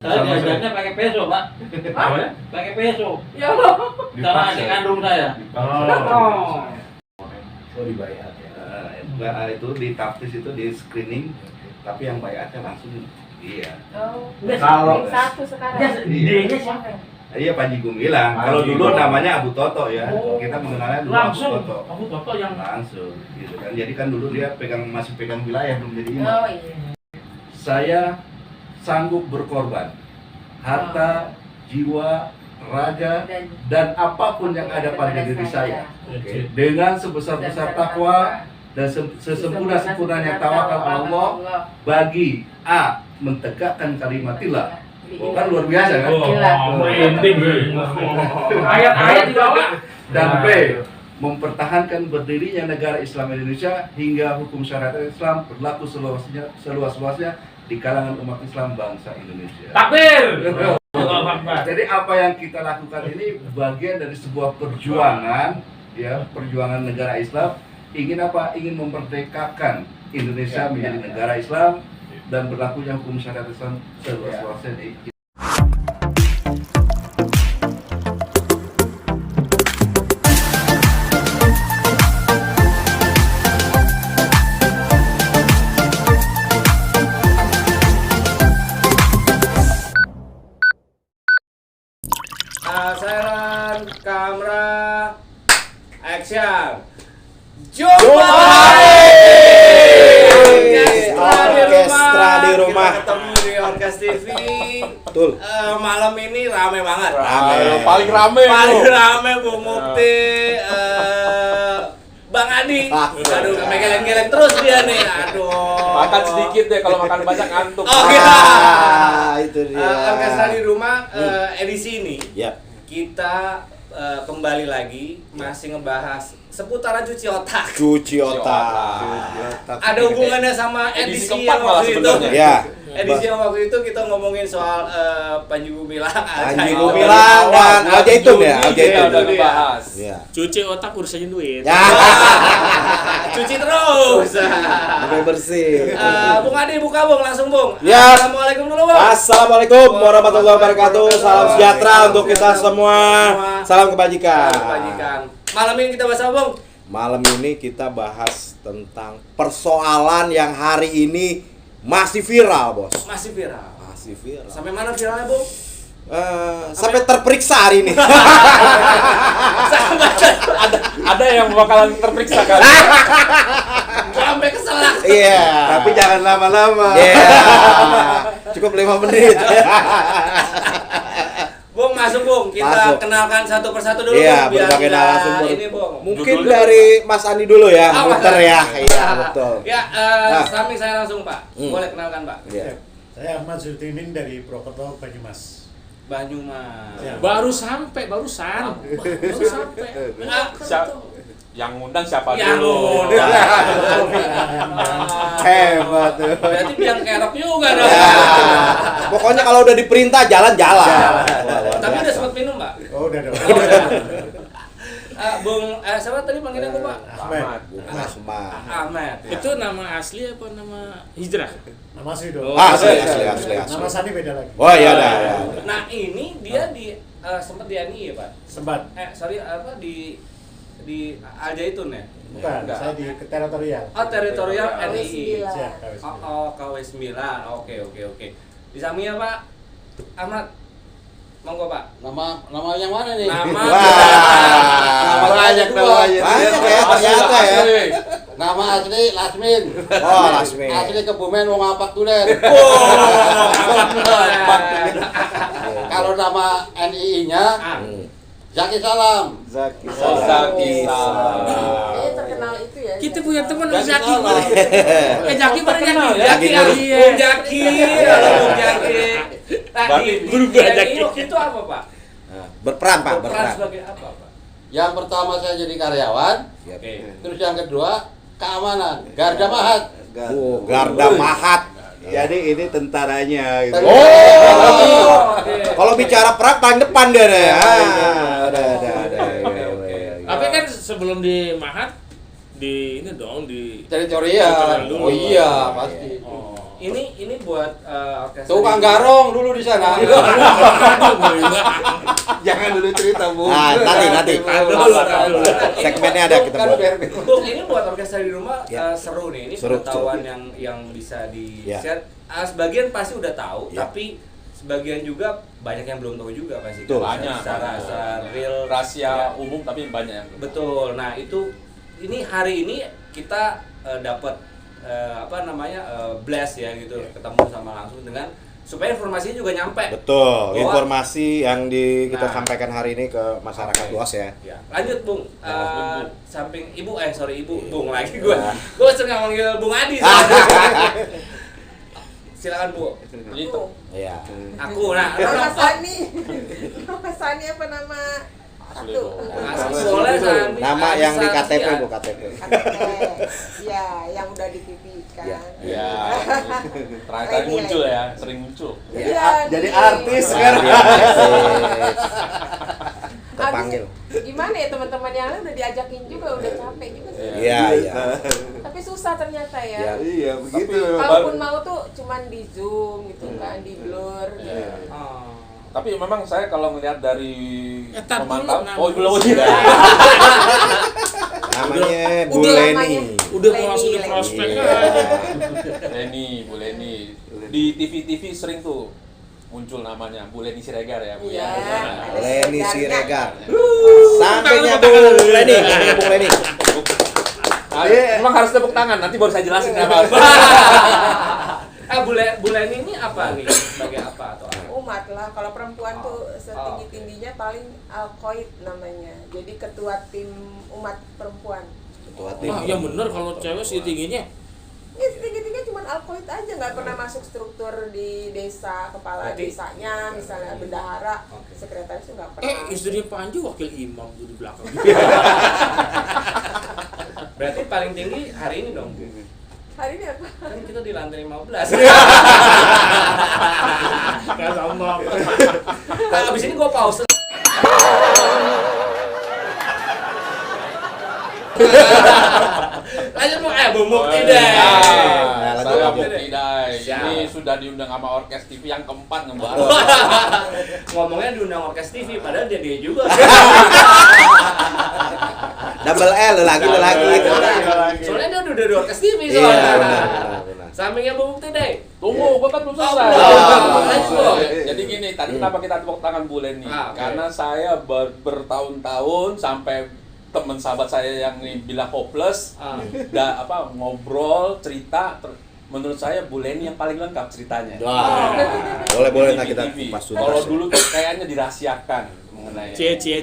Saya diajarnya pakai peso, Pak. Apa ya? Pakai peso. Ya Allah. Sama adik kandung saya. Oh. Oh dibayar ya. Itu di taptis itu di screening, tapi yang bayarnya langsung iya. Oh. Kalau- Satu sekarang. D-nya siapa? Iya Panji Gumilang. Kalau Panji dulu Gumilang. namanya Abu Toto ya. Oh. Kita mengenalnya dulu Langsung. Abu Toto. Kamu Toto yang Langsung gitu kan. Jadi kan dulu dia masih pegang wilayah belum jadi imam. Oh iya. Saya sanggup berkorban harta, jiwa, raga, dan apapun yang ada pada diri saya. Oke. Dengan sebesar-besar takwa dan sesempurna-sempurnanya tawakal Allah bagi A. mentegakkan kalimatillah. Oh, kan luar biasa kan? merinding. Ayat-ayat di bawah. Dan B. mempertahankan berdirinya negara Islam Indonesia hingga hukum syariat Islam berlaku seluas-luasnya di kalangan umat Islam bangsa Indonesia. Takbir. Allahu Akbar. Jadi apa yang kita lakukan ini bagian dari sebuah perjuangan, ya, perjuangan negara Islam. Ingin apa? Ingin memerdekakan Indonesia menjadi negara Islam dan berlakunya hukum syariat Islam seluas-luasnya di Siren, kamera, action. Orkestra di rumah. Kita ketemu di Orkes TV. Betul. Malam ini rame banget. Paling rame Paling tuh. rame Bu Mukti, Bang Adi. Aduh, geleng-geleng terus dia nih. Aduh. Makan sedikit deh, kalau makan banyak ngantuk. Oh iya. Itu dia. Orkestra di rumah edisi ini. Ya. Kita kembali lagi masih ngebahas seputaran cuci otak. Cuci otak. Ada hubungannya sama edisi keempat yang malah waktu itu. sebenarnya. Ya. Edisi yang waktu itu kita ngomongin soal Panji Gumilang. Panji Gumilang dan Al Zaitun ya, Al Zaitun. Udah ngebahas. Ya. Cuci otak urusannya duit. Ya. Cuci terus. Sampai bersih. Bung Adi buka Bung, langsung Bung. Ya. Assalamualaikum dulu Bung. Assalamualaikum warahmatullahi wabarakatuh. Salam sejahtera untuk kita semua. Salam kebajikan. Kebajikan. Malam ini kita bahas apa Bung? Malam ini kita bahas tentang persoalan yang hari ini masih viral, Bos. Masih viral. Masih viral. Sampai mana viralnya Bung? Sampai terperiksa hari ini. Ada yang bakalan terperiksa kan? Sampai keselak. Iya. Tapi jangan lama-lama. Iya. Cukup 5 menit. Bung masuk Bung, kita Masuk. kenalkan satu persatu dulu Iya, Bung, biar berbagai nggak narasumber. ini Bung. Mungkin Judulnya dari Mas Andi dulu ya, Oh, muter Mas ya. Andi. Iya, betul. Ya, Nah. Sami saya langsung Pak. Boleh kenalkan Pak. Iya. Saya Ahmad Zulkifli dari Purwokerto, Banyumas. Banyumas. Ya. Baru sampai, barusan. Baru sampai. Yang ngundang siapa Yang dulu? ngundang. Hebat tuh. Berarti biang kerok juga dong. Ya. Pokoknya kalau udah diperintah jalan-jalan. Tapi udah sempat minum Pak. Oh, udah dong. Oh, udah. Bung, siapa tadi panggilnya Bung Pak? Ahmad. Mas Mas. Ahmad. Ya. Itu nama asli apa nama hijrah? Nama asli dong. Asli. Nama Sani beda lagi. Oh iya dah. Ya. Nah, ini dia di sempat di ANI ya, Pak? Sembat. Sorry apa di Al Zaitun ya? Bukan, Enggak. saya di teritorial. Oh, teritorial KW9. NII. Siap, KW9. Oh, KW9. Oke. Di sampingnya Pak Ahmad. Monggo Pak. Nama yang mana nih? Nama Wah. Banyak namanya. Banyak ya ternyata ya. Nama asli Lasmin. Oh, Lasmi. Asli Kebumen wong Apak Tulen. Kalau nama NII-nya Zaki Salam. Zaki Zaki Salam. Terkenal itu ya. Kita punya teman Zaki Zaki. Salam. Jaki mana Jaki? Jaki Iya. Bung Jaki. Halo Bung Jaki. Berarti berubah Jaki Jaki. waktu itu apa Pak? Berperan, Pak, Berperan berperan. sebagai apa Pak? Yang pertama saya jadi karyawan, Oke. terus yang kedua keamanan, Garda Mahat. Oh, Garda Mahat. Jadi ini tentaranya gitu. Oh. Kalau bicara perang paling depan dia deh. Ada. Tapi kan sebelum di Mahat di ini dong di Teritorial. dulu. Oh iya, pasti. Oh. Ini buat orkestra. Tukang garong dulu di sana. Jangan dulu cerita, Bu. Nah, nanti. Segmennya ada kita buat. Bung, ini buat orkestra di rumah Ya. seru nih. Ini Seru, pengetahuan yang bisa di Ya. share. Sebagian pasti udah tahu, Ya. tapi sebagian juga banyak yang belum tahu juga pasti. Betul. Banyak. Secara real Rahasia ya. umum tapi banyak yang belum. Betul. Nah, ini hari ini kita dapat blast ya gitu, ketemu sama langsung dengan supaya informasinya juga nyampe. Betul, Bahwa- informasi yang kita Nah. sampaikan hari ini ke masyarakat Oke. luas ya. Ya, lanjut Bung. Bung. Samping Ibu, Bung lagi gue. Gue sering manggil Bung Adi. Silakan Bu. Itu. Iya. Aku, nah, Nama Sani. Nama Sani apa nama satu? boleh Sani. Nama yang di KTP Saksian. Bu, KTP. Ya, yang udah di TV kan. Ya. Ya. Terakhir muncul ya, sering muncul. Iya, Jadi nih. artis Nah, kan. dia terpanggil. Habis, gimana ya teman-teman yang lain udah diajakin juga, udah capek juga sih. Iya, iya. Tapi susah ternyata ya. Ya. Iya, begitu. Kalaupun mau tuh cuman di Zoom gitu kan, di blur. Iya. Oh. Tapi memang saya kalau ngelihat dari Tar dulu, pemantau, nama. oh belum Namanya Bu Udah Leni. namanya. Udah Leni, mau langsung di Leni. prospek Iya. aja. Bu Leni. Di TV sering tuh muncul namanya Bu Leni Siregar ya, Bu. Iya. Ya. Leni Siregar. Siregarnya. Sampainya Bu Leni, sampainya Bu Leni. Nah, memang harus tepuk tangan, nanti baru saya jelasin kenapa. Bu Leni ini apa nih? Sebagai apa atau apa? Umat lah, kalau perempuan tuh setinggi-tingginya paling alkoid namanya. Jadi ketua tim umat perempuan. Ketua tim. Wah, yang bener kalau cewek sih tingginya. Ya setinggi-tingginya cuma alkoid aja, nggak pernah masuk struktur di desa, kepala Berarti- desanya, misalnya bendahara, Oke. sekretaris itu nggak pernah. Istrinya Panji wakil imam tuh di belakang. Berarti paling tinggi hari ini dong. Hari ini apa? Kan kita di lantai 15. Gak sama. Nah, abis ini gue pause. Lanjut Bu Mukti deh. Nah, lanjut, Saya lanjut. Mukti Dai. Siap. Ini sudah diundang sama Orkes TV yang keempat ngebahas. Ngomongnya diundang Orkes TV, padahal dia juga. Double L lagi. Soalnya dia udah di Orkes TV Iya, soalnya. benar. Sampingnya Bu Mukti deh. Tunggu, gua kan belum selesai. belum. Jadi gini, tadi kenapa kita tepuk tangan Bu Leni? Ah, oke. Karena saya bertahun-tahun sampai teman sahabat saya yang bilang hopeless, ngobrol, cerita, menurut saya Bu Leni yang paling lengkap ceritanya. Wah. Boleh Di nah kita TV. kupas Kalau tuntas. dulu tuh kayaknya dirahasiakan mengenai. Cie.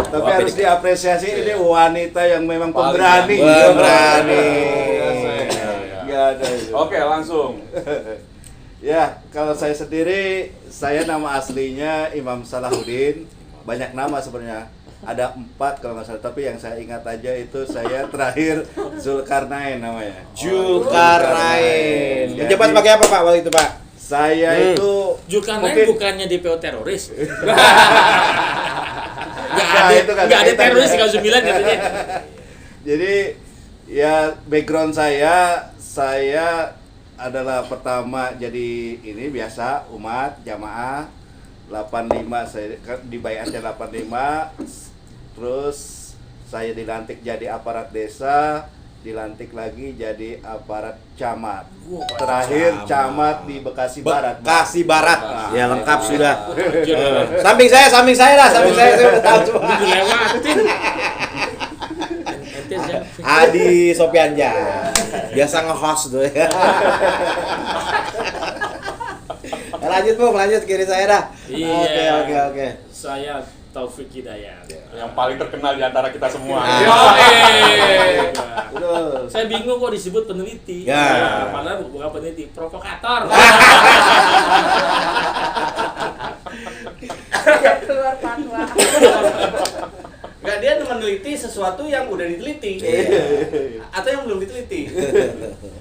Tapi harus diapresiasi ini wanita yang memang Paling pemberani. Pemberani. Nggak ada itu. Oke, langsung. Ya, kalau saya sendiri, saya nama aslinya Imam Salahuddin. Banyak nama sebenarnya. Ada 4 kalau nggak salah, tapi yang saya ingat aja itu saya terakhir Zulkarnain namanya. Zulkarnain. Jadi, Menjabat sebagai apa Pak waktu itu Pak? Saya itu Zulkarnain mungkin- bukannya DPO teroris. Nah, itu kan Nggak ada kaitannya. teroris di 9 katanya. Jadi ya background saya adalah pertama jadi ini biasa umat jamaah 85, saya di bayatnya 85, terus saya dilantik jadi aparat desa, dilantik lagi jadi aparat camat. Terakhir camat di Bekasi Barat. Bekasi Barat. Nah, Ya lengkap itu sudah. Iya. Samping saya dah, samping saya udah tahu semua. Udah dilewatin. Ente siapa? Adi Sopianja. Biasa nge-host tuh ya. Lanjut Bung, lanjut kiri saya dah. Iya. Oke. Saya Taufik Hidayat. Yang paling terkenal di antara kita semua. Nah. Betul. Saya bingung kok disebut peneliti. Ya. Padahal bukan peneliti, provokator. Keluar fatwa. Nggak, dia meneliti sesuatu yang udah diteliti. Atau yang belum diteliti.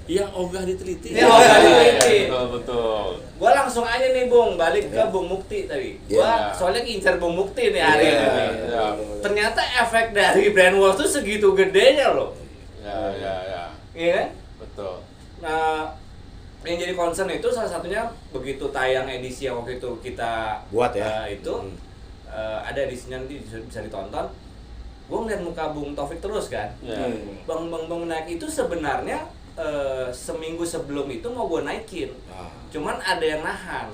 Yang ogah diteliti. Iya, ogah diteliti. Betul. Gua langsung aja nih Bung, balik ke Bung Mukti tadi. Gua Ya. soalnya ngincer Bung Mukti nih hari Ya, ini. ya. Ternyata efek dari brainwash tuh segitu gedenya loh. Ya. Iya kan? Betul. Nah, yang jadi concern itu salah satunya begitu tayang edisi yang waktu itu kita Buat ya. Ada edisinya nanti bisa ditonton. Gue ngeliat muka Bung Taufik terus kan. Bang naik itu sebenarnya seminggu sebelum itu mau gue naikin. Cuman ada yang nahan.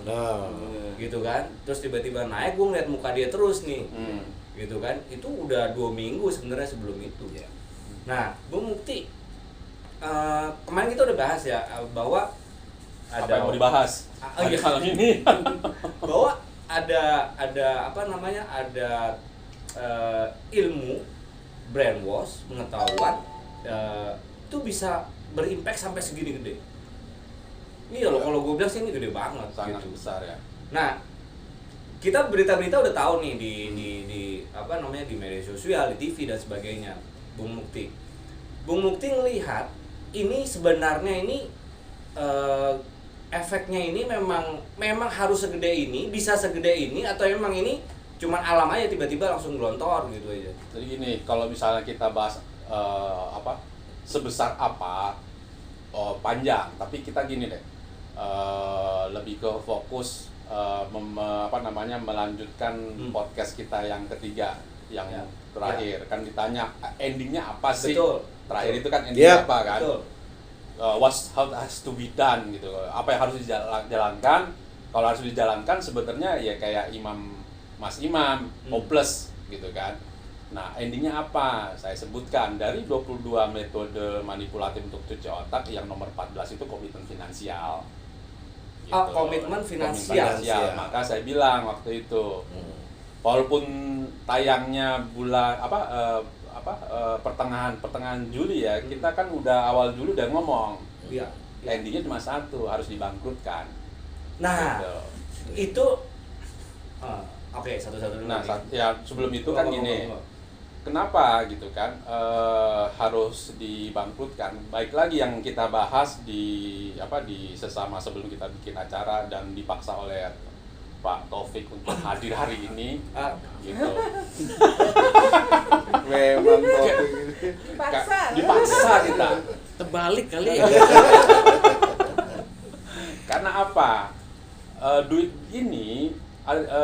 Gitu kan. Terus tiba-tiba naik, gue ngeliat muka dia terus nih. Gitu kan. Itu udah 2 minggu sebenarnya sebelum itu. Nah, Bung Mukti, kemarin kita udah bahas ya bahwa Apa yang mau dibahas? Iya. Malam ini. Bahwa ada apa namanya? Ada ilmu brainwash, pengetahuan itu bisa berimpact sampai segini gede. Ini loh, kalau gue bilang sih ini gede banget, Sangat gitu. besar ya. Nah, kita berita-berita udah tahu nih di apa namanya, di media sosial, di TV dan sebagainya. Bung Mukti ngelihat ini sebenarnya ini efeknya ini memang harus segede ini, bisa segede ini, atau memang ini cuman alam aja tiba-tiba langsung gelontor gitu aja. Jadi gini, kalau misalnya kita bahas sebesar apa, panjang, tapi kita gini deh, lebih ke fokus melanjutkan podcast kita yang ketiga, yang terakhir. Kan ditanya endingnya apa sih? Betul. Terakhir itu kan endingnya apa kan? Betul. How has to be done gitu. Apa yang harus dijalankan? Kalau harus dijalankan sebenarnya ya kayak Mas Imam, hopeless gitu kan. Nah, endingnya apa? Saya sebutkan dari 22 metode manipulatif untuk cuci otak, yang nomor 14 itu komitmen finansial. Gitu. Komitmen finansial. Maka saya bilang waktu itu, walaupun tayangnya bulan pertengahan Juli ya, kita kan udah awal Juli udah ngomong. Iya. Endingnya cuma satu, harus dibangkrutkan. Nah, gitu. itu oke, satu-satu dulu. Nah, nih. ya sebelum itu kan gini. Kenapa gitu kan harus dibangkrutkan? Baik lagi yang kita bahas di sesama sebelum kita bikin acara dan dipaksa oleh Pak Taufik untuk hadir hari ini, gitu. Memang Taufik. Dipaksa kita. Terbalik kali ya. Karena apa? Duit ini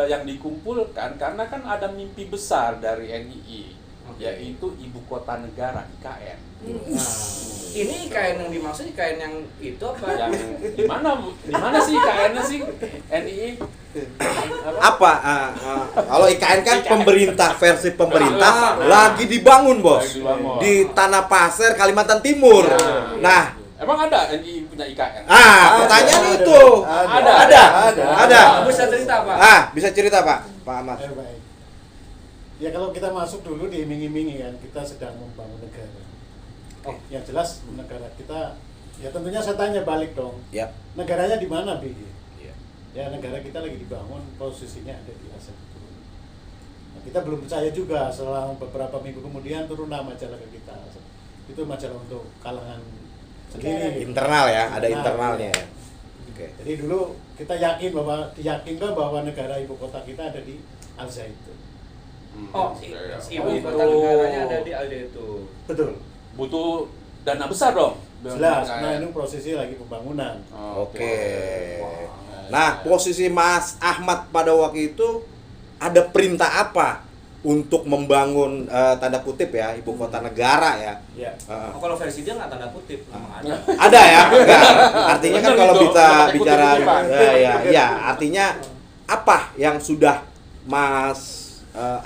yang dikumpulkan karena kan ada mimpi besar dari NII, yaitu ibu kota negara, IKN. Ini IKN yang dimaksud IKN yang itu apa? Yang di mana sih IKN-nya sih? NII? Kalau IKN kan pemerintah, versi pemerintah lagi dibangun, Bos. Di Tanah Pasir, Kalimantan Timur. Nah, emang ada NII punya IKN? Pertanyaan itu. Ada. Bisa cerita, Pak? Bisa cerita, Pak Ahmad. Baik. Ya kalau kita masuk dulu diiming-imingi kan, kita sedang membangun negara. Yang jelas negara kita, ya tentunya saya tanya balik dong. Ya. Negaranya di mana, BG? Ya negara kita lagi dibangun, posisinya ada di aset itu. Nah, kita belum percaya juga, setelah beberapa minggu kemudian turunlah majalah ke kita. Itu majalah untuk kalangan sendiri. Internal ya, ada internalnya ya. Oke. Jadi dulu kita diyakinkan bahwa negara ibu kota kita ada di Al Zaitun. Ibu kota negaranya ada di Al Zaitun. Betul. Butuh dana besar dong. Jelas. Nah, ini prosesi lagi pembangunan. Oke. Nah, posisi Mas Ahmad pada waktu itu ada perintah apa untuk membangun tanda kutip ya ibu kota negara ya? Iya. Kalau versi dia nggak tanda kutip, memang ada. Ada ya? Enggak. Artinya kan kalau kita bicara ya, artinya apa yang sudah Mas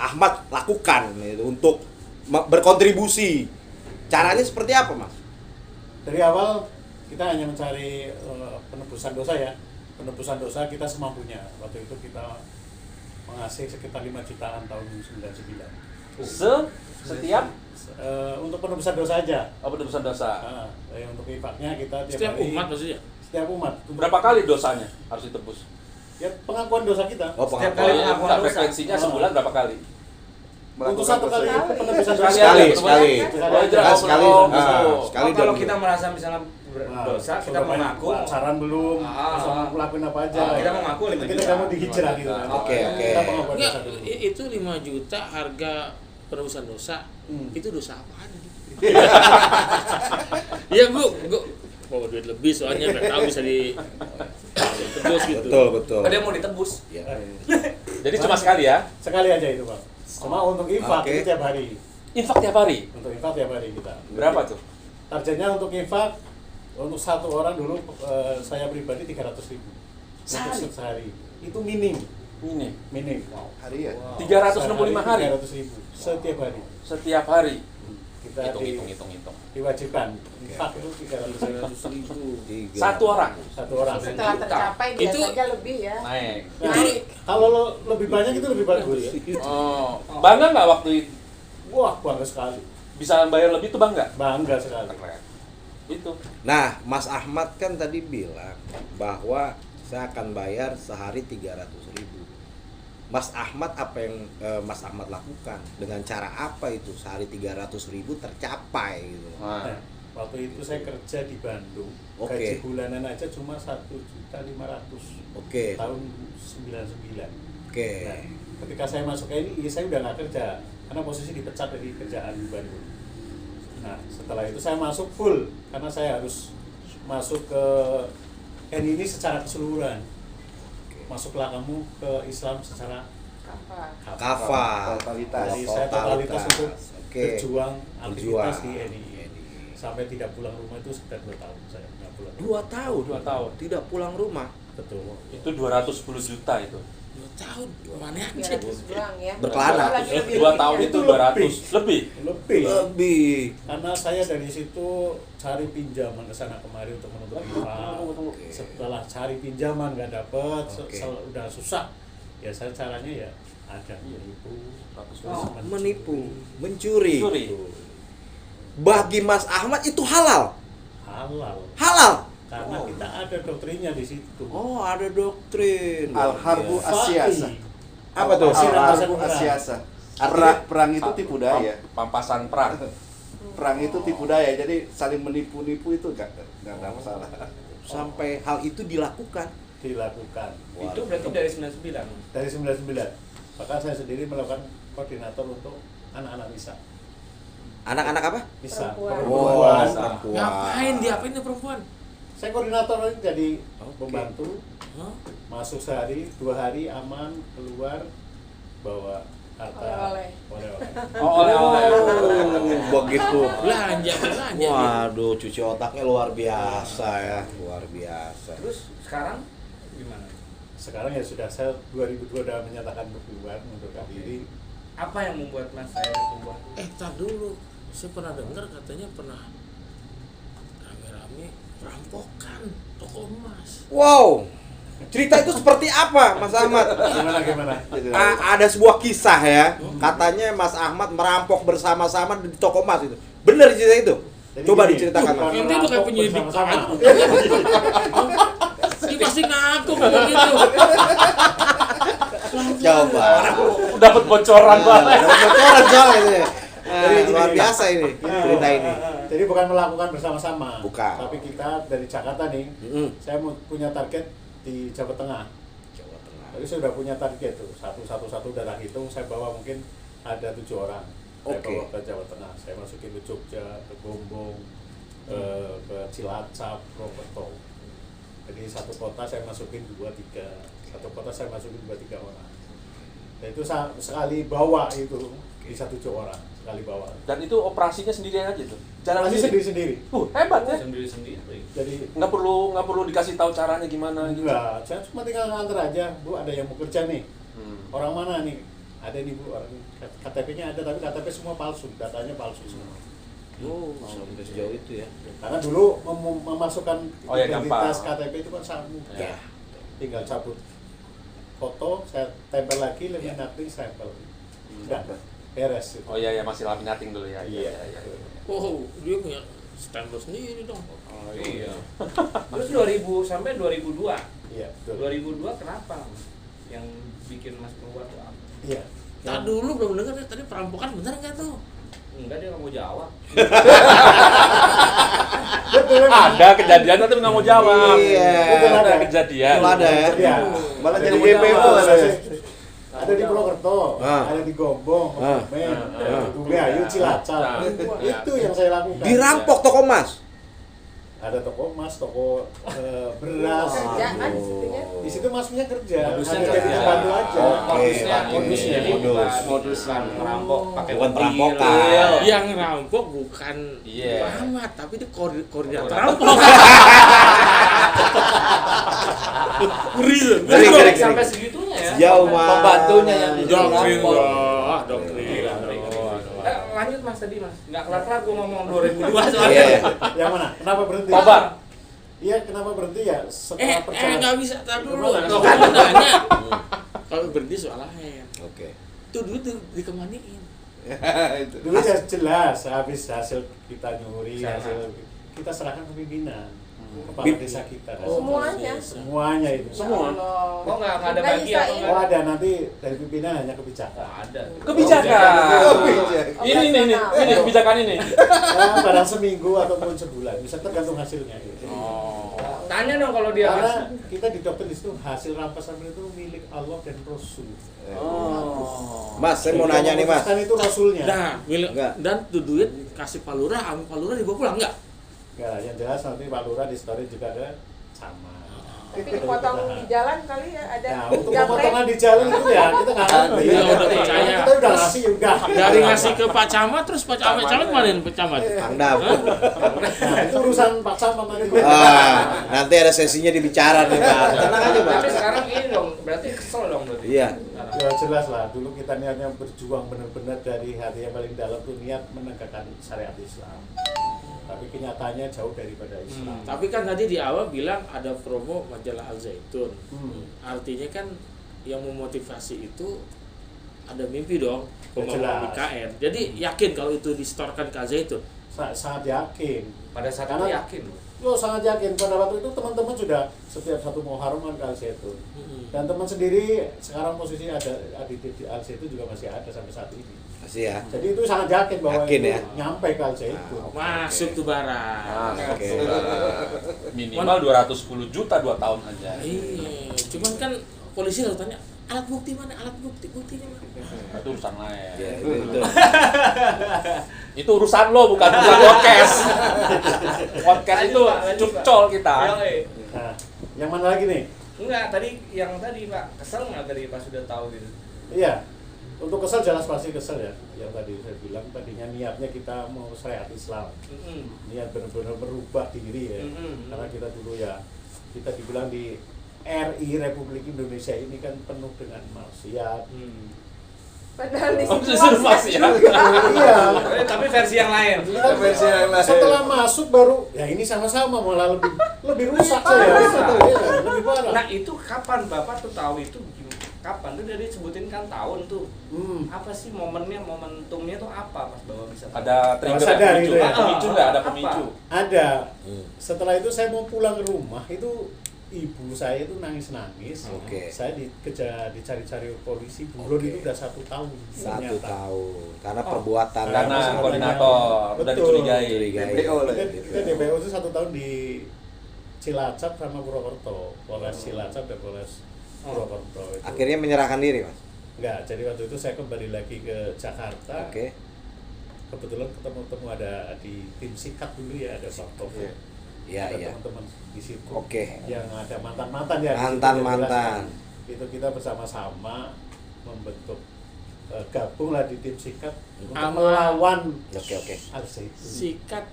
Ahmad lakukan gitu, untuk berkontribusi? Caranya seperti apa, Mas? Dari awal kita hanya mencari penebusan dosa ya. Penebusan dosa kita semampunya. Waktu itu kita mengasih sekitar 5 jutaan tahun 99. Setiap untuk penebusan dosa aja. penebusan dosa. Untuk infaknya kita tiap Setiap hari. umat maksudnya? Setiap umat. Berapa kali dosanya harus ditebus? Ya pengakuan dosa kita. Setiap kali pengakuan dosa. Frekuensinya sebulan berapa kali? Untuk satu kali penebusan dosa. Sekali. Kalau kita merasa misalnya berdosa, kita mengaku. Saran belum, melakukan apa aja. Kita mengaku 5 juta. Kita mau dihijrah gitu kan. Oke. Kita pengakuan Enggak, dosa dulu. itu 5 juta harga penebusan dosa. Itu dosa apaan? Iya, gua Oh, duit lebih soalnya nggak tahu bisa di terus gitu. Betul. Ada yang mau ditebus. Ya. Jadi cuma sekali ya? Sekali aja itu Bang. Cuma untuk infak Oke. itu tiap hari. Infak tiap hari. Untuk infak tiap hari kita. Berapa tuh? Targetnya untuk infak untuk satu orang dulu saya pribadi 300.000 untuk sehari. Itu minim. Minim. Hari ya. 365 hari. 300.000 setiap hari. Setiap hari. Kita Hitung. diwajibkan infak itu 300.000 Satu orang. Setelah tercapai Itu- biasanya lebih ya. Naik. Naik. Kalau lebih banyak itu lebih bagus. Oh, bangga nggak waktu itu Wah, bangga sekali. bisa bayar lebih tuh bangga? Bangga sekali. Keren. Itu. Nah, Mas Ahmad kan tadi bilang bahwa saya akan bayar sehari 300.000. Mas Ahmad apa yang Mas Ahmad lakukan? Dengan cara apa itu sehari 300.000 tercapai gitu? Nah, waktu itu saya kerja di Bandung. Oke. Gaji bulanan aja cuma 1.500.000. Oke. Tahun 99. Oke. Nah, ketika saya masuk ke ini, saya udah nggak kerja karena posisi dipecat dari kerjaan di Bandung. Nah, setelah itu saya masuk full karena saya harus masuk ke ini secara keseluruhan. Masuklah kamu ke Islam secara Kafah. Totalitas. Jadi saya totalitas untuk Oke. berjuang aktivitas di Berjuang. NII. Sampai tidak pulang rumah itu sekitar 2 tahun saya nggak pulang. 2 tahun. Tidak pulang rumah. Betul. Itu 210 juta itu. 2 tahun. Mana aja? 300 doang ya. Berkelana. Lagi lebih 2 tahun ya. itu Itu 200 lebih. Lebih. Karena saya dari situ cari pinjaman ke sana kemari untuk menuntut infak. Setelah cari pinjaman nggak dapet, Oke. udah susah. Ya saya caranya ya ada Menipu, mencuri. Mencuri. Bagi Mas Ahmad itu halal. halal. Halal. Karena kita ada doktrinnya di situ. Oh, ada doktrin. Al-harbu asyasa. Apa tuh? Al-harbu asyasa. Perang itu tipu daya. Pampasan perang. Perang itu tipu daya. Jadi saling menipu-nipu itu nggak ada masalah. Sampai hal itu dilakukan. Itu berarti dari 99. Dari 99. Bahkan saya sendiri melakukan koordinator untuk anak-anak bisa. Anak-anak apa? Bisa. Perempuan. Perempuan. Ngapain diapain nih perempuan? Saya koordinator jadi Oke. pembantu. Hah? Masuk sehari, 2 hari aman, keluar bawa harta Oleh-oleh. oleh-oleh. Begitu. Belanja. Waduh, cuci otaknya luar biasa ya, luar biasa. Terus sekarang gimana? Sekarang ya sudah saya 2002 udah menyatakan berkeluar untuk diri. Apa yang membuat Mas saya berubah? Tar dulu. Saya pernah dengar katanya pernah rame-rame perampokan toko emas. Wow, cerita itu seperti apa, Mas Ahmad? Gimana? Ada sebuah kisah ya, katanya Mas Ahmad merampok bersama-sama di toko emas itu. Bener cerita itu? Jadi Coba gini, diceritakan, Mas. Ini bukan merampok penyidik. bersama-sama. Dia pasti ngaku ngomong gitu. Coba. Dapat bocoran banget. Ada bocoran soal ini. Jadi Luar gini. biasa ini cerita ini. Jadi bukan melakukan bersama-sama. Bukan. Tapi kita dari Jakarta nih, Mm-mm. saya mau punya target di Jawa Tengah. Jawa Tengah. Jadi saya sudah punya target tuh, satu udah tak hitung, saya bawa mungkin ada 7 orang. Saya Oke. bawa ke Jawa Tengah, saya masukin ke Jogja, ke Gombong, ke Cilacap, Purwokerto. Jadi satu kota saya masukin 2-3, satu kota saya masukin 2-3 orang. Dan itu sekali bawa itu bisa 7 orang sekali bawa. Dan itu operasinya sendirian aja tuh. Jalan Masih sendiri. sendiri-sendiri. Hebat ya. Sendiri-sendiri. Jadi Nggak perlu dikasih tahu caranya gimana gitu. enggak, saya cuma tinggal nganter aja, Bu ada yang mau kerja nih. Hmm. Orang mana nih? Ada nih Bu, orang KTP-nya ada tapi KTP semua palsu, datanya palsu semua. Oh, sampai sejauh itu ya. Karena dulu memasukkan Oh, ya, identitas gampang. KTP itu kan sangat mudah. Ya. Tinggal cabut foto, saya tempel lagi, laminating, stempel. Udah beres itu. Oh iya ya, masih laminating dulu ya. Iya. Oh, dia punya stempel sendiri dong. Oh iya. Terus 2000 sampai 2002. Iya, betul. 2002 kenapa? Yang bikin Mas keluar tuh apa? Iya. Tadi dulu belum dengar tadi perampokan bener nggak tuh? Enggak, dia nggak mau jawab. Ada kejadian tapi nggak mau jawab. Iya. Ada kejadian. Itu ada ya. Iya. Malah jadi Nggak mau DPO jawab. katanya. Ada di Purwokerto, ada di Gombong, Kebumen, Tule Ayu, Cilacap. Nah. Itu yang saya lakukan. Dirampok toko emas. ada toko emas, toko beras. Kerjaan situnya. Di situ masuknya kerja, Modusnya hanya kerja. jadi pembantu aja. Modusnya jadi bukan merampok pakai Bukan mobil. perampokan. Yang ngerampok bukan Iya. Ahmad, tapi itu koordinator rampok. Ngeri tuh. Ngeri. Sampai segitunya ya. Jauh mah. Pembantunya yang Doktrin dirampok. wah, doktrin. Lanjut Mas tadi Mas. Nggak kelar-kelar gua ngomong 2002 Iya. soalnya. Yang mana? Kenapa berhenti? Kobar. Iya, kenapa berhenti ya? Setelah perjalanan. Nggak bisa, tar dulu. Kan nanya. Kalau berhenti soal lain. Oke. Itu duit dikemaniin. Itu. Dulu ya jelas, habis hasil kita nyuri, hasil kita serahkan ke pimpinan, kepala desa kita. Semuanya. Semuanya itu. Semua. Oh nggak ada Nggak bagi nyisain. apa Oh ada, nanti dari pimpinan hanya kebijakan. ada. Kebijakan. Ini Operasional. kebijakan ini. Ya, barang seminggu ataupun sebulan, bisa tergantung hasilnya. Tanya dong kalau dia Karena kita di dokter di situ hasil rampasan itu milik Allah dan Rasul. Mas, saya mau nanya nih, Mas. Kan itu Rasulnya. Nah, milik Enggak. dan tuh duit kasih Pak Lurah, sama Pak Lurah dibawa pulang enggak? Enggak, yang jelas nanti Pak Lurah di story juga ada sama. Tapi dipotong di jalan kali ya ada. Nah, untuk jamret. pemotongan di jalan itu ya kita nggak ngerti. Iya, udah percaya. Kita udah ngasih ya udah. Dari ngasih ke Pak Camat, terus Pak Camat kemarin Pak Camat. Pangdam. Nah, itu urusan Pak Camat nanti. Nanti ada sesinya dibicara nih, Pak. Tenang aja, Pak. Tapi sekarang ini dong, berarti kesel dong berarti. Iya. Ya jelas lah, dulu kita niatnya berjuang benar-benar dari hati yang paling dalam tuh niat menegakkan syariat Islam. Tapi kenyataannya jauh daripada Islam. Tapi kan tadi di awal bilang ada promo majalah Al Zaitun. Hmm. Artinya kan yang memotivasi itu ada mimpi dong Ya, pembangunan jelas. IKN. Jadi yakin kalau itu distorkan ke Al Zaitun. Sangat yakin. Pada saat Karena- itu yakin. Yo sangat yakin pada waktu itu teman-teman sudah setiap satu Muharram kan ke Al Zaitun. Dan teman sendiri sekarang posisi ada di Al Zaitun juga masih ada sampai saat ini. Masih ya. Jadi itu sangat yakin bahwa Yakin itu ya? nyampe ke Al Zaitun. Masuk tuh barang. Oke. Minimal 210 juta 2 tahun aja. Iya, cuman kan polisi harus tanya alat bukti mana? Alat buktinya mana? Itu urusan lain. Ya, itu. Itu urusan lo, bukan urusan podcast. Podcast itu cukcol kita. Nah, yang mana lagi nih? Enggak, tadi yang tadi Pak, kesel nggak tadi pas sudah tahu gitu? Iya. Untuk kesel jelas pasti kesel ya. Yang tadi saya bilang tadinya niatnya kita mau syariat Islam. Niat benar-benar berubah diri ya. Karena kita dulu ya kita dibilang di RI Republik Indonesia ini kan penuh dengan maksiat. Padahal di situ disuruh maksiat maksiat. juga. Iya. Tapi versi yang lain. Versi yang lain. Setelah masuk baru ya ini sama-sama malah lebih rusak saya. Iya, lebih parah. Nah itu kapan Bapak tuh tahu itu? Kapan tuh dari sebutin kan tahun tuh. Apa sih momennya, momentumnya tuh apa Mas Bapak bisa tahu? Ada trigger, sadar pemicu, itu ya. pemicu nggak? Ada Apa? pemicu. Ada. Setelah itu saya mau pulang ke rumah itu ibu saya itu nangis-nangis. Oke. Saya dicari-cari polisi buron Oke. itu udah 1 tahun. 1 ternyata. tahun. Karena perbuatan. Karena koordinator udah Betul. dicurigai. DPO lah. Kita DPO itu 1 tahun di Cilacap sama Purwokerto, Polres Cilacap dan Polres Purwokerto. Itu. Akhirnya menyerahkan diri, Mas. Enggak, jadi waktu itu saya kembali lagi ke Jakarta. Oke. Kebetulan ketemu ada di tim Sikat dulu ya, ada Pak Taufik. Iya, Ada iya. teman-teman di situ. Oke. Yang ada mantan-mantan ya. di situ, Mantan-mantan. dia bilang, Itu kita bersama-sama membentuk gabunglah di tim Sikat untuk Sama- melawan Oke. Al Zaitun. Sikat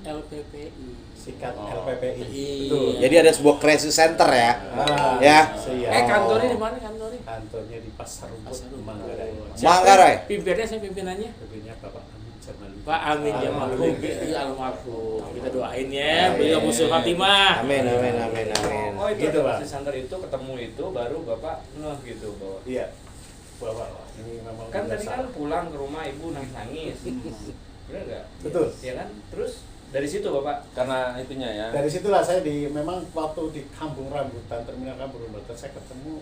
LPPI. Sikat Oh. LPPI. Iya. Betul. Jadi ada sebuah crisis center ya. Ya. Siap. Kantornya di mana kantornya? Kantornya di Pasar Rumput, Pasar Rumput. Manggarai. Manggarai. Pimpinannya saya pimpinannya. Tentunya Bapak Amin Jamali. Pak Amin Jamaludin, iya almarhum. Kita doain ya, beliau musuh Fatimah. Amin. Oh itu Gitu, ada Pak. si Santer itu ketemu itu baru Bapak ngeh gitu bahwa Iya. Bapak ini memang kan tadi biasa. kan pulang ke rumah ibu nangis. Bener nggak? Betul. Iya kan? Terus dari situ Bapak Karena itunya ya. Dari situlah saya memang waktu di Kampung Rambutan, Terminal Kampung Rambutan, saya ketemu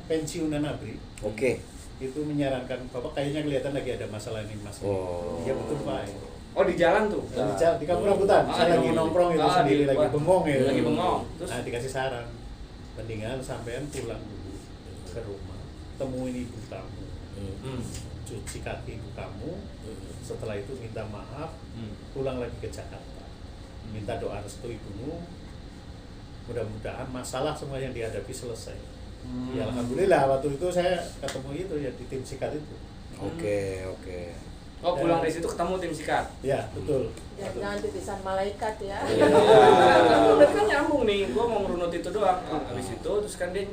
pensiunan ABRI. Oke. Itu menyarankan Bapak kayaknya kelihatan lagi ada masalah ini Mas. Oh. Iya betul Pak. oh di jalan tuh. Di Kampung Rambutan, saya lagi nongkrong itu sendiri, lagi bengong ya. Lagi bengong. Terus Nah dikasih saran, mendingan sampean pulang dulu ke rumah, temuin ibu kamu, cuci kaki ibu kamu, setelah itu minta maaf, pulang lagi ke Jakarta. minta doa restu ibumu, mudah-mudahan masalah semua yang dihadapi selesai. Ya alhamdulillah waktu itu saya ketemu itu ya di tim sikat itu. Oke. Oh, pulang dari situ ketemu tim sikat. Ya betul. Jangan titisan malaikat ya. Udah kan nyambung nih, gua mau ngerunut itu doang. Habis itu terus kan dia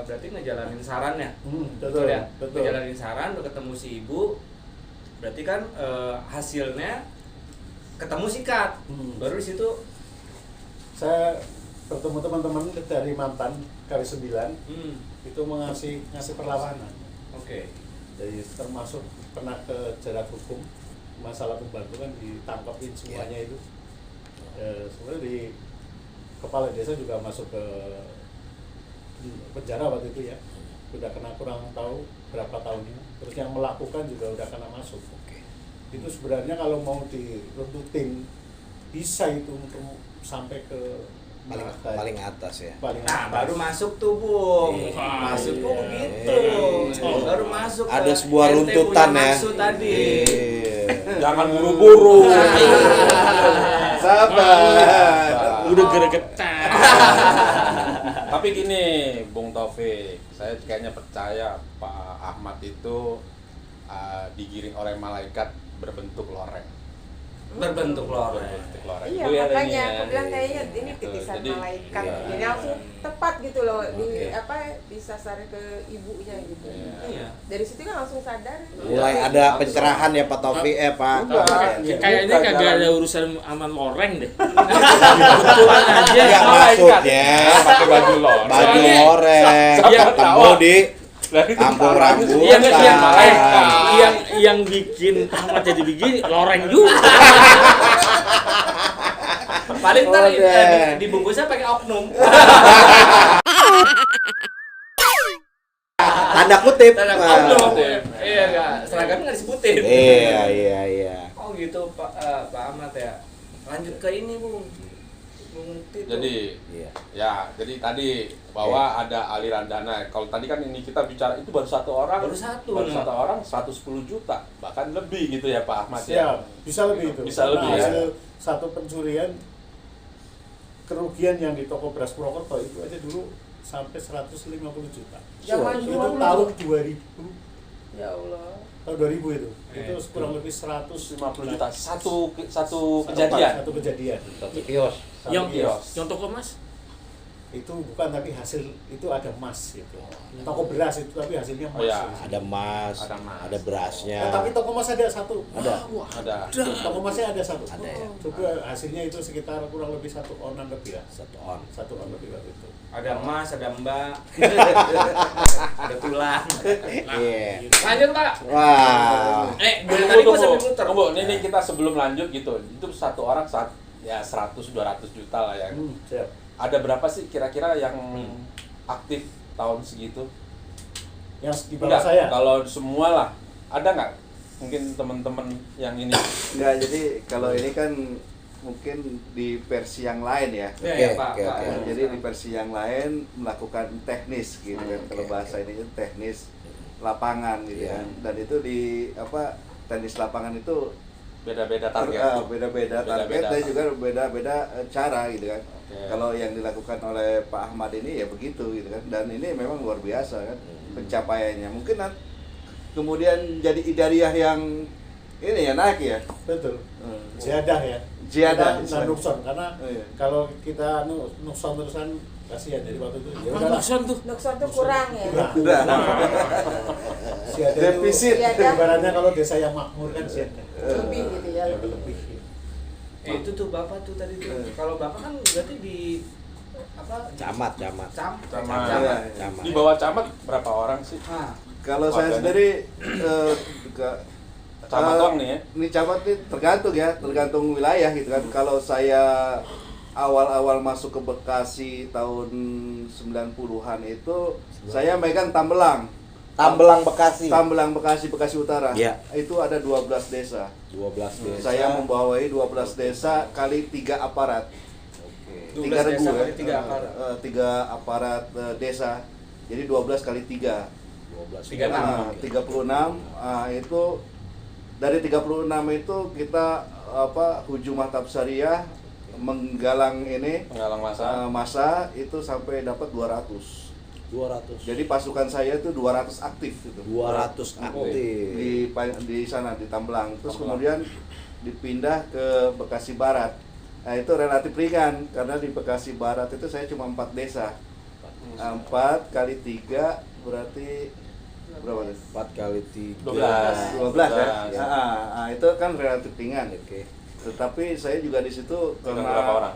berarti ngejalanin sarannya. Betul ya. betul. Ngejalanin saran, udah ketemu si ibu. Berarti kan hasilnya ketemu sikat. Baru di situ Saya bertemu teman-teman dari mantan KW9 itu ngasih perlawanan. Oke. Jadi termasuk pernah ke jerat hukum masalah pembantu kan ditangkapin semuanya itu. Sebenarnya di kepala desa juga masuk ke penjara waktu itu ya. Udah kena kurang tahu berapa tahunnya. Terus yang melakukan juga udah kena masuk. Itu sebenarnya kalau mau diruntutin bisa itu untuk sampai ke paling atas ya. Baru masuk tuh, Bung. Maksudku begitu. Baru masuk. Ada sebuah ente runtutan punya ya. maksud tadi. Jangan buru-buru. Sabar. Udah gregetan. Tapi gini, Bung Taufik, saya kayaknya percaya Pak Ahmad itu digiring oleh malaikat berbentuk loreng. Berbentuk loreng. Iya, Itu ya, makanya Ren, ya. aku bilang kayaknya ini Gitu. titisan Jadi, malaikat. iya. Jadi langsung tepat gitu loh Oke. disasar ke ibunya gitu. Iya. Dari situ kan langsung sadar. Mulai ada pencerahan ya Pak Taufik Pak. Kayaknya kagak ada urusan sama loreng deh. Kebetulan aja. Enggak maksudnya pakai baju loreng. baju loreng. Ketemu di kampung rambutan. Yang bikin Ahmad jadi begini loreng juga. Paling ntar dibungkusnya pakai oknum. Tanda kutip. Tanda oknum. Iya enggak, seragamnya nggak disebutin. Iya. Oh gitu Pak Ahmad ya. Lanjut ke ini, Bung. Bung Tito. Jadi, Iya. ya, jadi tadi bahwa ada aliran dana. Kalau tadi kan ini kita bicara itu baru satu orang, Baru satu. baru satu orang 110 juta, bahkan lebih gitu ya Pak Ahmad Siap, ya. bisa lebih itu. Bisa lebih, ya. Hasil satu pencurian kerugian yang di toko beras Purwokerto itu aja dulu sampai 150 juta. Zaman Itu dulu. tahun 2000, Ya Allah. tahun 2000 itu. Itu kurang lebih 50 juta satu kejadian. Satu kejadian. Kios. Satu Yang kios. toko Mas? Itu bukan, tapi hasil itu ada emas gitu. Toko beras itu tapi hasilnya emas. Oh ya, Ada emas, Ada emas. ada berasnya. Tapi toko emas ada satu. Ada. Toko emasnya ada satu. Ada ya. Coba hasilnya itu sekitar kurang lebih 1 onan lebih lah. 1 on. 1 on lebih waktu itu. Ada emas, ada mbak. Ada tulang. Iya. Lanjut, Pak. Wah. Dari tadi gua sambil muter. Tunggu, ini kita sebelum lanjut gitu. Itu satu orang ya 100-200 juta lah ya. Siap. Ada berapa sih kira-kira yang aktif tahun segitu? Yang di bawah saya. Kalau semua lah, ada nggak? Mungkin teman-teman yang ini. Enggak, jadi kalau ini kan mungkin di versi yang lain ya. Ya, Pak. Oke. Nah, jadi di versi yang lain melakukan teknis gitu kan. Kalau bahasa ini itu teknis lapangan gitu Iya. kan. Dan itu di teknis lapangan itu Beda-beda target. beda-beda target Beda-beda. dan juga beda-beda cara gitu kan. Oke. Kalau yang dilakukan oleh Pak Ahmad ini ya begitu gitu kan. Dan ini memang luar biasa kan pencapaiannya. Mungkin kemudian jadi idariah yang ini ya naik ya. Betul. Ziyadah ya. Ziyadah. Nah, nukson karena Oh, iya. kalau kita nukson terusan kasihan jadi waktu itu. Ya Apa udahlah. nukson tuh? Nukson tuh kurang ya. Kurang. Ziyadah itu Defisit. ibaratnya kalau desa yang makmur kan ziyadah. Lebih gitu ya. Ya, lebih. Itu tuh Bapak tuh tadi tuh. Kalau Bapak kan berarti di apa? Camat. Camat. Camat. Di bawah camat berapa orang sih? Nah, Kalau saya Warganya. sendiri juga Camat doang nih ya? Ini camat nih tergantung ya, tergantung wilayah gitu kan. Kalau saya awal-awal masuk ke Bekasi tahun 90-an itu saya megang Tambelang. Tambelang Bekasi. Tambelang Bekasi Utara. Iya. Itu ada 12 desa. 12 desa. Saya membawai 12 desa kali 3 aparat. 12 3 regu desa ya. kali 3 aparat. 3 aparat desa. Jadi 12 kali 3. 12. 36. Itu dari 36 itu kita hujung Mahtab Syariah menggalang ini Penggalang massa. massa itu sampai dapat 200. 200. Jadi pasukan saya itu 200 aktif gitu. 200 aktif. Di sana di Tamblang. Terus kemudian dipindah ke Bekasi Barat. Nah, itu relatif ringan karena di Bekasi Barat itu saya cuma 4 desa. 4 kali 3 berarti berapa tuh? 4 kali 3. 12 ya. Ya. Itu kan relatif ringan. Oke. Tetapi saya juga di situ Dengan karena berapa orang?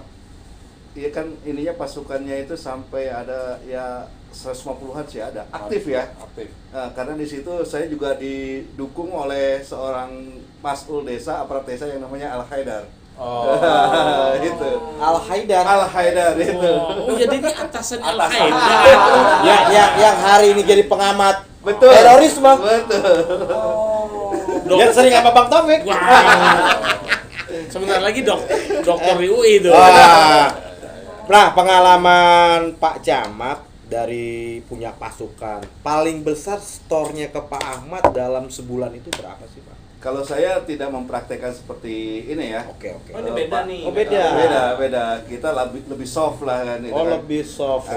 iya kan ininya pasukannya itu sampai ada ya 150-an sih ada aktif ya. Aktif. Nah, karena di situ saya juga didukung oleh seorang mas'ul desa, aparat desa yang namanya Al Haidar. Oh. Itu. Al Haidar. Al Haidar itu. Oh, jadi ini atasan Al Qaeda. Yang hari ini jadi pengamat Betul. teroris, Bang. Betul. Yang sering sama Bang Taufik. Wow. Sebentar lagi dokter di UI itu. Nah, pengalaman Pak Camat dari punya pasukan paling besar store-nya ke Pak Ahmad dalam sebulan itu berapa sih, Pak? Kalau saya tidak mempraktekkan seperti ini ya. Oke. Oh, ini beda nih. Oh, beda. Beda. Kita lebih soft lah kan. Oh, lebih soft.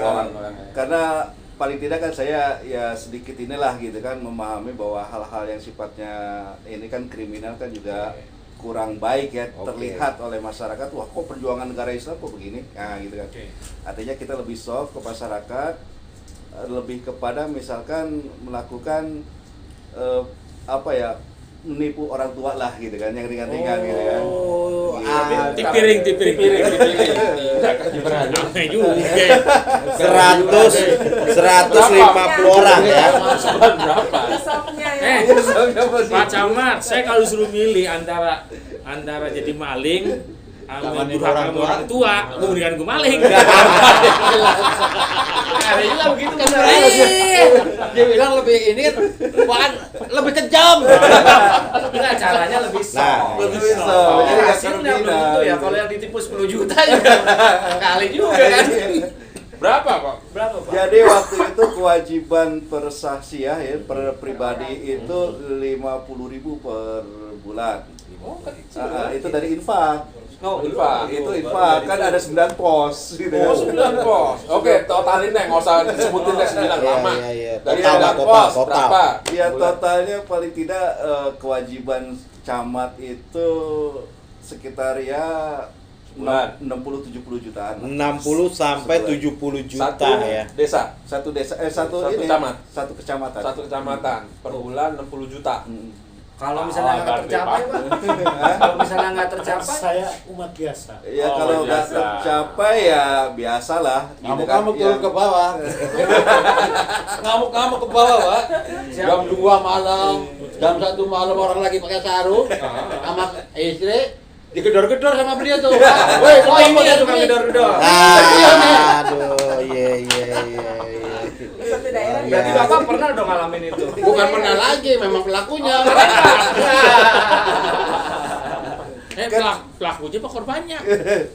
Karena paling tidak kan saya ya sedikit inilah gitu kan memahami bahwa hal-hal yang sifatnya ini kan kriminal kan juga kurang baik ya, terlihat oleh masyarakat. Wah, kok perjuangan negara Islam kok begini? Nah, gitu kan. Artinya kita lebih soft ke masyarakat, lebih kepada misalkan melakukan menipu orang tua lah gitu kan, yang ringan-ringan gitu kan. Tipiring. Aneh juga. 150 orang ya. Berapa? Besoknya ya. Pak Camat, saya kalau suruh milih antara jadi maling sama durhaka sama orang tua, gue mendingan gue maling. Ada juga begitu kan. Dia bilang lebih ini kan lebih kejam. Enggak, caranya lebih soft. Nah, lebih soft. Jadi nggak Hasilnya belum kriminal. tentu ya. Kalau yang ditipu 10 juta juga kali juga kan. Berapa kok? Berapa, Pak? Jadi waktu itu kewajiban per saksi ya, per pribadi itu 50.000 per bulan. Oh, kecil. Itu dari infak. Oh, Infak. Itu infak kan ada 9 pos gitu. Oh, 9 pos. Oke, totalin deh, nggak usah disebutin deh 9 lama. Iya. Dari Total, 9 pos total. berapa? Ya totalnya paling tidak kewajiban camat itu sekitar ya Bulan. 60-70 jutaan. 60 sampai 70 juta Satu ya. desa, Satu desa Satu ini camat. satu kecamatan. satu kecamatan per bulan 60 juta. Kalau misalnya nggak gede tercapai, Pak. Kalau misalnya nggak tercapai, Saya umat biasa. Ya Oh, kalau nggak biasa. tercapai ya biasalah. Ngamuk-ngamuk Ya. turun ke bawah. Ngamuk-ngamuk ke bawah, Pak. Jam 2 malam, jam 1 malam orang lagi pakai sarung sama istri digedor-gedor sama beliau tuh. Woi, oh ini ya tukang gedor-gedor. Aduh, iya. Di satu daerah Iya. Berarti Bapak pernah dong ngalamin itu? bukan pernah lagi, memang pelakunya. Pelakunya apa korbannya?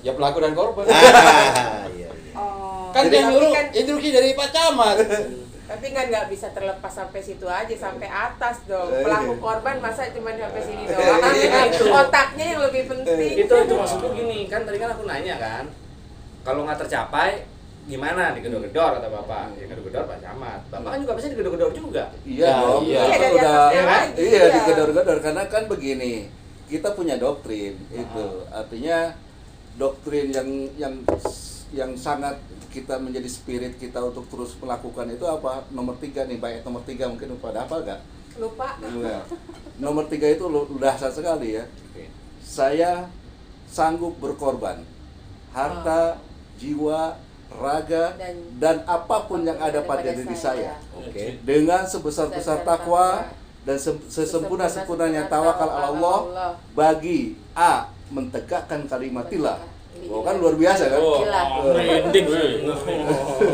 Ya pelaku dan korban. Iya. Oh. Kan Tapi dia nyuruh kan- instruksi dari Pak Camat. Tapi kan nggak bisa terlepas sampai situ aja, sampai atas dong. Pelaku korban masa cuma sampai sini doang. Otaknya yang lebih penting. Itu maksudku gini, kan tadi kan aku nanya kan, kalau nggak tercapai gimana digedor-gedor kata Bapak? Ya gedor-gedor Pak Camat. Bapak kan juga pasti digedor-gedor juga. Iya Ya, dong. iya. Itu Iya, dari udah atasnya lagi, iya. digedor-gedor karena kan begini. Kita punya doktrin itu. Artinya doktrin yang sangat kita menjadi spirit kita untuk terus melakukan itu apa? Nomor 3 nih, bayat nomor 3 mungkin pada apa enggak? Lupa. Enggak. Nomor 3 itu dahsyat sekali ya. Saya sanggup berkorban harta, jiwa, raga, dan apapun yang ada pada diri saya. Oke. Dengan sebesar-besar takwa dan sesempurna-sempurnanya tawakal Allah bagi A. mentegakkan kalimatillah. Oh kan luar biasa kan? Merinding.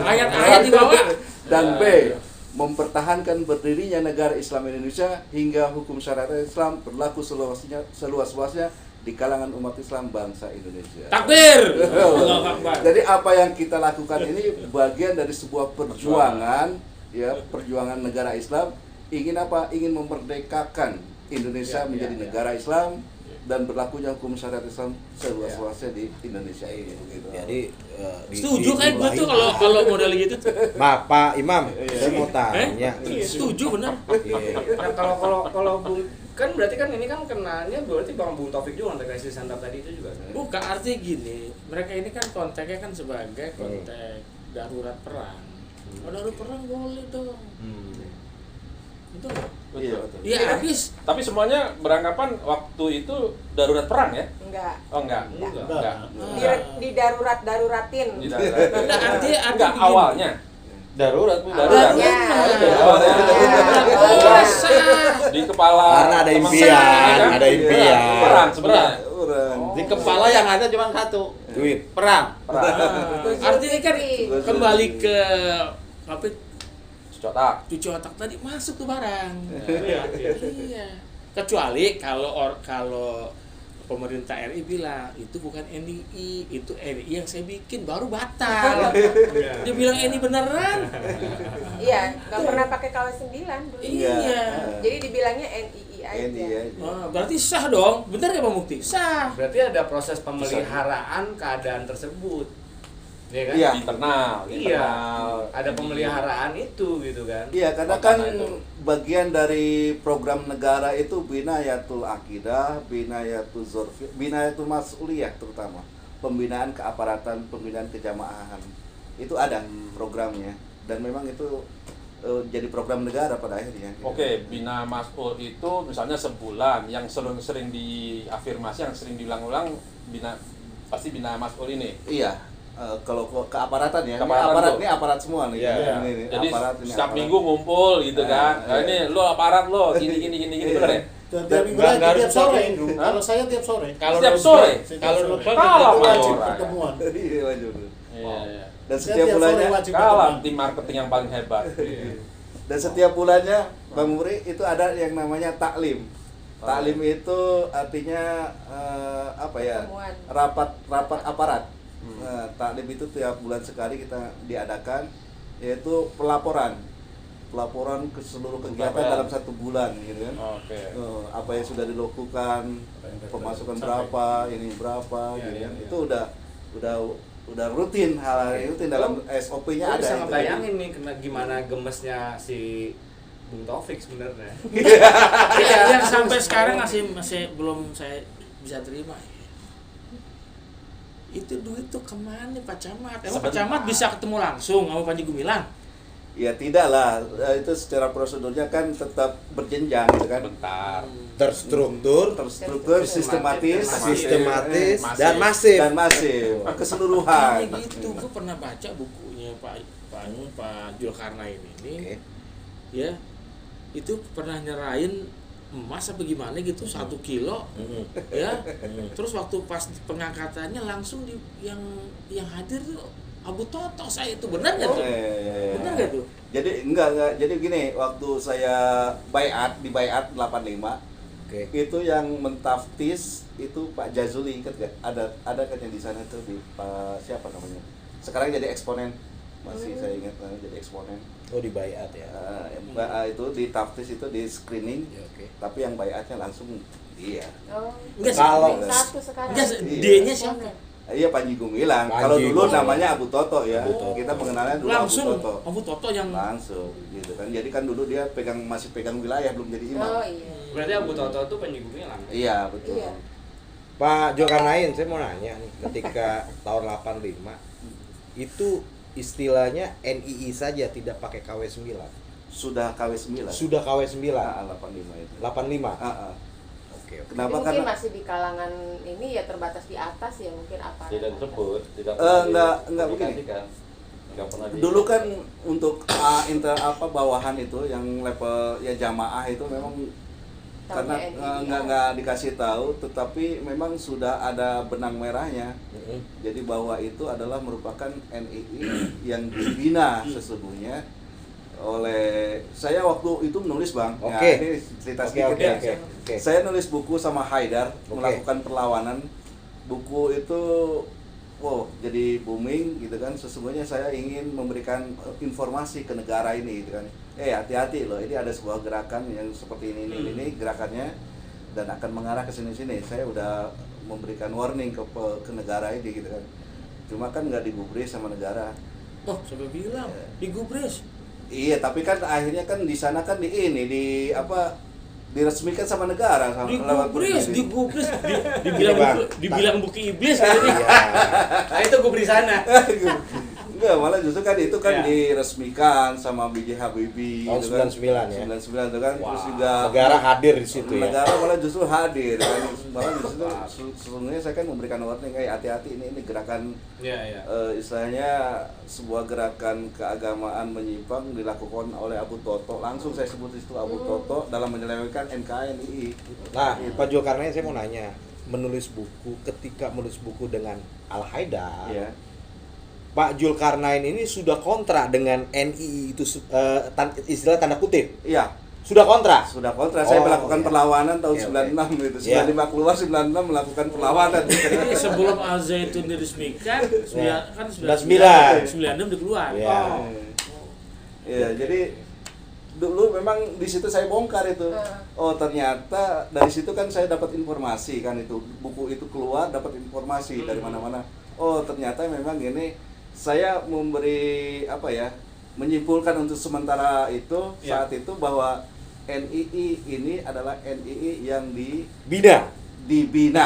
Ayat-ayat di bawah. Dan B. mempertahankan berdirinya negara Islam Indonesia hingga hukum syariat Islam berlaku seluas-luasnya di kalangan umat Islam bangsa Indonesia. Takbir. Allahu Akbar. Jadi apa yang kita lakukan ini bagian dari sebuah perjuangan, ya, perjuangan negara Islam. Ingin apa? Ingin memerdekakan Indonesia menjadi negara Islam dan berlakunya hukum syariat Islam seluas-luasnya di Indonesia ini. Gitu. Jadi Setuju kayak gue tuh kalau model gitu tuh. Pak Imam, saya mau tanya. Setuju benar. Nah, kalau Bung kan berarti kan ini kan kenanya berarti Bung Taufik juga terkait sandap tadi itu juga. Bukan, artinya gini, mereka ini kan konteksnya kan sebagai konteks darurat perang. Kalau darurat perang boleh dong. Betul nggak? Iya, betul. Iya habis. Tapi semuanya beranggapan waktu itu darurat perang ya? Enggak. Oh enggak. Enggak. Di darurat-daruratin. Enggak awalnya. Darurat. Awalnya. Di kepala. Karena ada impian, ada impian. Perang sebenarnya. Di kepala yang ada cuma satu. Duit. Perang. Artinya kan kembali ke apa? Cuci otak tadi masuk tuh barang. Iya. Kecuali kalau pemerintah RI bilang itu bukan NII, itu NII yang saya bikin baru batal. Dia bilang ini beneran. Iya, nggak pernah pakai KW9 dulu. Iya. Jadi dibilangnya NII aja. Berarti sah dong. Bener nggak Pak Mukti? Sah. Berarti ada proses pemeliharaan keadaan tersebut. Ya kan? Iya. Internal. Iya. Ada pemeliharaan itu gitu kan. Iya, karena kan bagian dari program negara itu binayatul akidah, binayatul zorfi, binayatul mas'uliyah terutama. Pembinaan keaparatan, pembinaan kejamaahan. Itu ada programnya dan memang itu jadi program negara pada akhirnya. Oke, Bina Mas'ul itu misalnya sebulan yang sering diafirmasi, yang sering diulang-ulang pasti Bina Mas'ul ini. Iya. Kalau keaparatan ya, Keaparatan ini aparat semua nih. Iya. Ini Jadi aparat, ini setiap aparat. minggu ngumpul gitu kan. Nah, iya. ini lo aparat lo gini bener ya? Dan tiap minggu lagi, tiap sore. Kalau saya tiap sore. Setiap sore. Kalau Kalah itu wajib orang. pertemuan. Iya, wajib. Iya. Dan Saya setiap tiap sore bulannya wajib Kalah pertemuan. tim marketing yang paling hebat. dan setiap bulannya Bang Muri itu ada yang namanya taklim. Taklim itu artinya apa ya? Pertemuan. Rapat aparat. Nah, taklim itu tiap bulan sekali kita diadakan, yaitu pelaporan ke seluruh kegiatan dalam satu bulan, gitu kan? Oke. Apa yang sudah dilakukan, pemasukan berapa, ini berapa, gitu kan? Itu udah rutin, hal rutin dalam SOP-nya Gue ada. bisa itu. ngebayangin nih gimana gemesnya si Bung Taufik sebenarnya. Yang sampai sekarang masih belum saya bisa terima. Itu duit tuh kemana Pak Camat? Emang Pak Camat bisa ketemu langsung sama Panji Gumilang? Ya tidak lah, itu secara prosedurnya kan tetap berjenjang, gitu kan? Bentar. Terstruktur, sistematis, dan masif. Keseluruhan. Kayak gitu, gue pernah baca bukunya Pak Julkarnain ini, ya itu pernah nyerahin emas apa gimana gitu 1 kilo, ya. Terus waktu pas pengangkatannya langsung yang hadir tuh Abu Toto saya itu benar nggak tuh? Benar nggak tuh? Jadi enggak. Jadi gini, waktu saya di baiat 85, itu yang mentaftis itu Pak Jazuli, ingat gak? Ada kan yang di sana tuh di Pak siapa namanya? Sekarang jadi eksponen, masih saya ingat jadi eksponen. Oh, di baiat ya. Itu di taftis itu di screening, tapi yang baiatnya langsung dia. Oh. Enggak, Kalau Satu sekarang. enggak, D-nya siapa? Iya, Panji Gumilang. Panji Kalau dulu Gumilang. namanya Abu Toto ya. Abu Toto. Kita mengenalnya dulu Langsung Abu Toto. Abu Toto yang Langsung gitu kan. Jadi kan dulu dia masih pegang wilayah, belum jadi imam. Oh iya. Berarti Abu Toto tuh Panji Gumilang. Iya, betul. Iya. Pak Julkarnain, saya mau nanya nih, ketika tahun 85 itu istilahnya NII saja tidak pakai KW9. Sudah KW9. Sudah KW9. 85 itu. 85. Oke. Tapi Kenapa? mungkin Karena masih di kalangan ini ya terbatas di atas ya mungkin apa? Tidak disebut, tidak enggak begini. Enggak pernah Dulu kan untuk bawahan itu yang level ya jamaah itu memang karena nggak dikasih tahu, tetapi memang sudah ada benang merahnya. Jadi bahwa itu adalah merupakan NII yang dibina sesungguhnya oleh saya waktu itu menulis Bang. Oke. Ya, ini cerita sedikit ya. Oke. Saya nulis buku sama Haidar melakukan perlawanan. Buku itu jadi booming gitu kan. Sesungguhnya saya ingin memberikan informasi ke negara ini gitu kan. Hati-hati loh, ini ada sebuah gerakan yang seperti ini gerakannya. dan akan mengarah ke sini-sini. Saya udah memberikan warning ke negara ini gitu kan. Cuma kan nggak digubris sama negara. Oh, siapa bilang? Digubris. Iya, tapi kan akhirnya kan di sana kan diresmikan sama negara sama digubris dibilang buki iblis kayaknya. Nah, itu gue beri sana. Enggak, malah justru kan itu kan Ya. diresmikan sama B.J. Habibie Tahun gitu kan. 99 ya. 99 itu kan. Terus juga Negara hadir di situ ya. negara malah justru hadir kan. Malah justru sesungguhnya saya kan memberikan warning kayak hati-hati ini gerakan Iya. istilahnya sebuah gerakan keagamaan menyimpang dilakukan oleh Abu Toto. Langsung saya sebut itu Abu Toto dalam menyelewengkan NKRI. Nah, Pak Zulkarnain, saya mau nanya, ketika menulis buku dengan Al-Haidar, Iya. Pak Zulkarnain ini sudah kontra dengan NII itu istilah tanda kutip. Iya. Sudah kontra. Sudah kontra. Saya Oh, melakukan iya. perlawanan tahun Iya, 96 oke. itu. Iya. 95 keluar, 96 melakukan perlawanan. Jadi sebelum Al Zaitun diresmikan, kan 99. 96 udah keluar. Iya. Oh. Iya, jadi dulu memang di situ saya bongkar itu. Oh, ternyata dari situ kan saya dapat informasi kan itu. Buku itu keluar dapat informasi dari mana-mana. Oh, ternyata memang ini saya menyimpulkan untuk sementara itu Ya. saat itu bahwa NII ini adalah NII yang Bina. dibina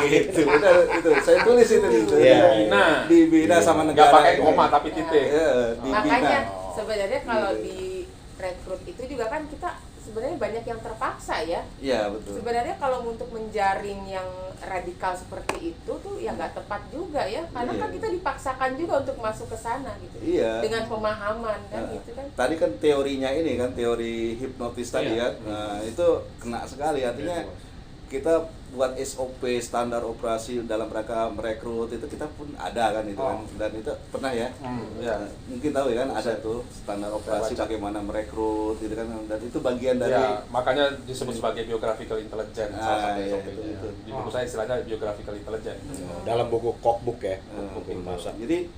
gitu. Itu saya tulis itu Iya. dibina sama Nggak negara. pakai koma tapi titik. Iya, dibina. Makanya sebenarnya kalau di rekrut itu juga kan kita sebenarnya banyak yang terpaksa ya. Iya, betul. Sebenarnya kalau untuk menjaring yang radikal seperti itu tuh ya nggak tepat juga ya, karena Iya. kan kita dipaksakan juga untuk masuk ke sana gitu. Iya. Dengan pemahaman kan Nah, gitu kan. tadi kan teorinya ini kan teori hipnotis tadi Iya. kan. Nah, itu kena sekali artinya kita buat SOP standar operasi dalam rangka merekrut itu kita pun ada kan itu kan, dan itu pernah ya. Ya. Mungkin tahu ya kan ada tuh standar operasi baca. bagaimana merekrut gitu kan, dan itu bagian dari Ya, makanya disebut sebagai biographical intelligence salah satu iya, SOP-nya. betul. Di buku saya istilahnya biographical intelligence. Dalam buku cookbook ya. Nah, Cookbook masa. jadi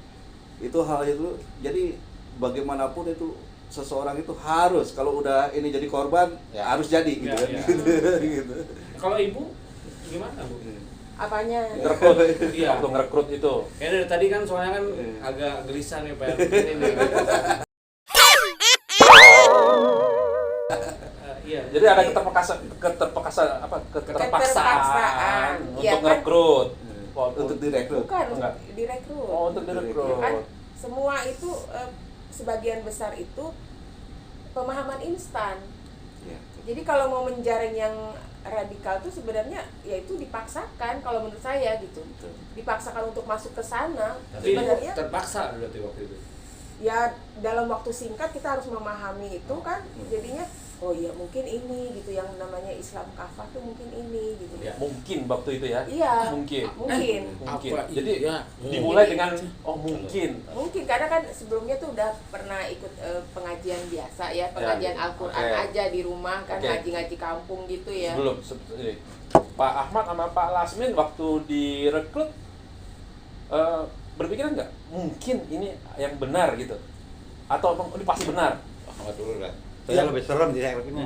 itu hal itu, jadi bagaimanapun itu seseorang itu harus kalau udah ini jadi korban Ya. harus jadi gitu Ya, kan. ya. Gitu. Kalau ibu gimana, Bu? Apanya? Ngerekrut, Iya. waktu ngerekrut itu. Kayaknya dari tadi kan soalnya kan agak gelisah nih Pak. Ini nih. Iya. Jadi ada keterpaksaan Keterpaksaan. untuk Iya kan? ngerekrut. Untuk direkrut. Bukan Enggak. direkrut. Oh, untuk direkrut. Kan semua itu sebagian besar itu pemahaman instan. Ya. Jadi kalau mau menjaring yang radikal itu sebenarnya ya itu dipaksakan kalau menurut saya gitu. Dipaksakan untuk masuk ke sana. Tapi Sebenarnya terpaksa berarti waktu itu. ya dalam waktu singkat kita harus memahami itu kan, jadinya oh iya mungkin ini gitu yang namanya Islam kafah tuh mungkin ini gitu Ya. Mungkin waktu itu ya. Iya Mungkin. mungkin Mungkin. Apa Jadi iya? dimulai Jadi- dengan mungkin. mungkin karena kan sebelumnya tuh udah pernah ikut pengajian biasa ya, pengajian Al-Quran oke. aja di rumah kan, Oke. ngaji-ngaji kampung gitu ya. Sebelum ini, Pak Ahmad sama Pak Lasmin waktu direkrut berpikiran nggak mungkin ini yang benar gitu, atau emang ini pasti benar? Ahmad dulu kan. Iya. Saya lebih serem di rekrutnya.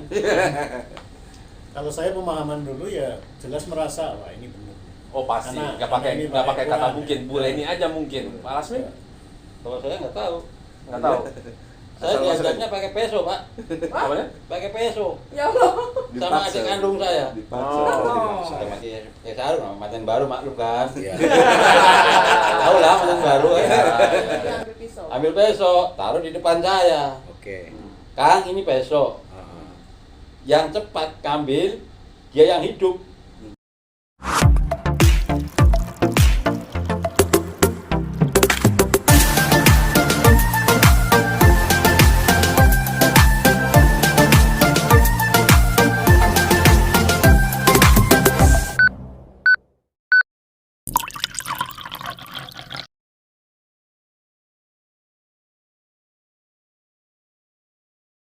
Kalau saya pemahaman dulu ya jelas merasa wah ini benar. Oh pasti, Karena- nggak karena pakai ini nggak pakai kata Quran, mungkin, ya. boleh ini aja mungkin. Pak Lasmin Kalau saya nggak tahu. nggak tahu. Saya diajarnya pakai peso, Pak. Apa ya? Pakai peso. Ya Allah. Sama adik kandung saya. Dipaksa. Oh. Sudah mati ya Sarung, maten baru maklum kan. Iya. Tahu lah maten baru ya. Dia ambil pisau. Ambil peso, taruh di depan saya. Oke. Kang, ini peso. Yang cepat kambil, dia yang hidup.